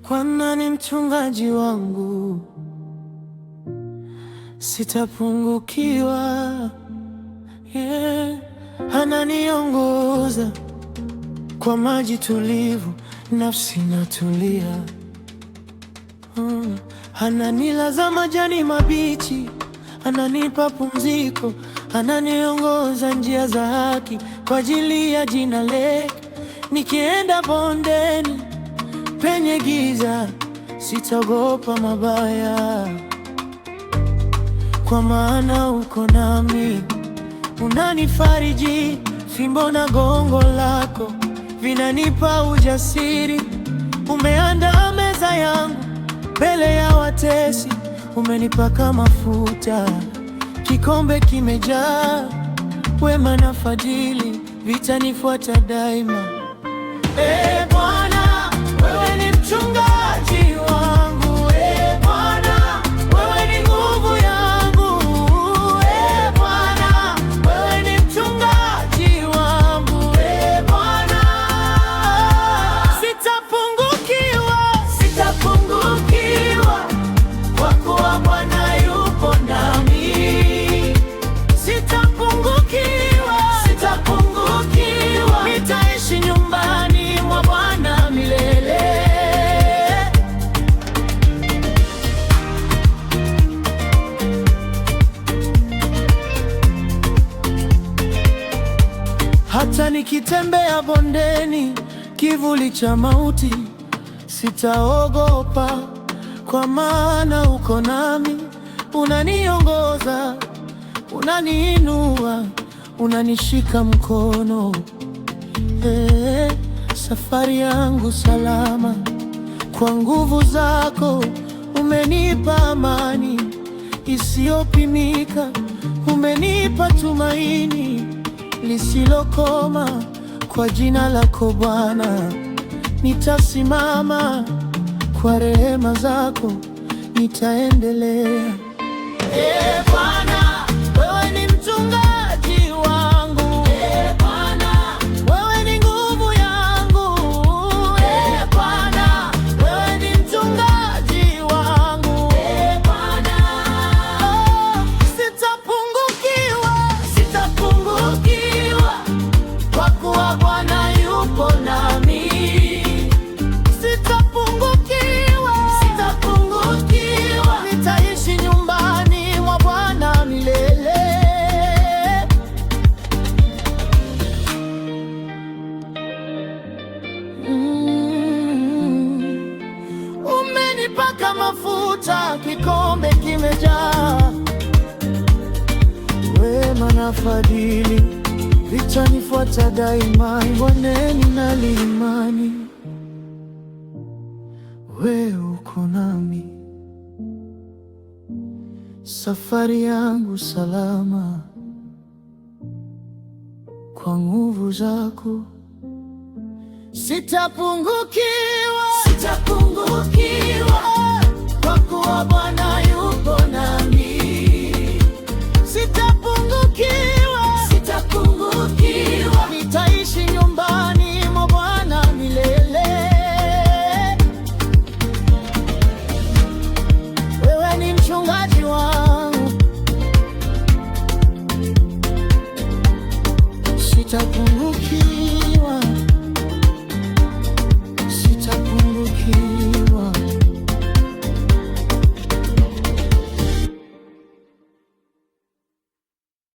Bwana ni mchungaji wangu, sitapungukiwa. Ananiongoza kwa maji tulivu, nafsi natulia. Ananilaza majani mabichi, ananipa pumziko, ananiongoza njia za haki kwa ajili ya jina lake. Nikienda bondeni penye giza, sitaogopa mabaya, kwa maana uko nami. Unanifariji, fimbo na gongo lako vinanipa ujasiri. Umeandaa meza yangu mbele ya watesi, umenipaka mafuta, kikombe kimejaa. Wema na fadhili vitanifuata daima. Bwana, wewe ni mchungaji wangu. Bwana, wewe ni nguvu yangu. Bwana, wewe ni mchungaji wangu. Bwana, sitapungukiwa, sitapungukiwa, kwa kuwa Bwana yupo nami. Sitapungukiwa, sitapungukiwa, nitaishi nyumbani mwa Bwana milele. Hata nikitembea bondeni kivuli cha mauti, sitaogopa, kwa maana uko nami. Unaniongoza, unaniinua, unanishika mkono. Safari yangu salama kwa nguvu zako. Umenipa amani isiyopimika, umenipa tumaini lisilokoma. Kwa jina lako Bwana nitasimama, kwa rehema zako nitaendelea. Bwana, wewe ni mchungaji wangu. Bwana, wewe ni nguvu yangu. Bwana, wewe ni mchungaji wangu. Bwana, sitapungukiwa, sitapungukiwa, kwa kuwa Bwana yupo nami. Sitapungukiwa, sitapungukiwa, nitaishi nyumbani mwa Bwana milele. Umenipaka mafuta, kikombe kimejaa. Wema na fadhili vitanifuata daima. Bondeni nalimani, wewe uko nami. Safari yangu salama kwa nguvu zako. Sitapungukiwa, sitapungukiwa, kwa kuwa Bwana yupo nami. Sitapungukiwa, sitapungukiwa, nitaishi nyumbani mwa Bwana milele. Wewe ni mchungaji wangu, sitapungukiwa.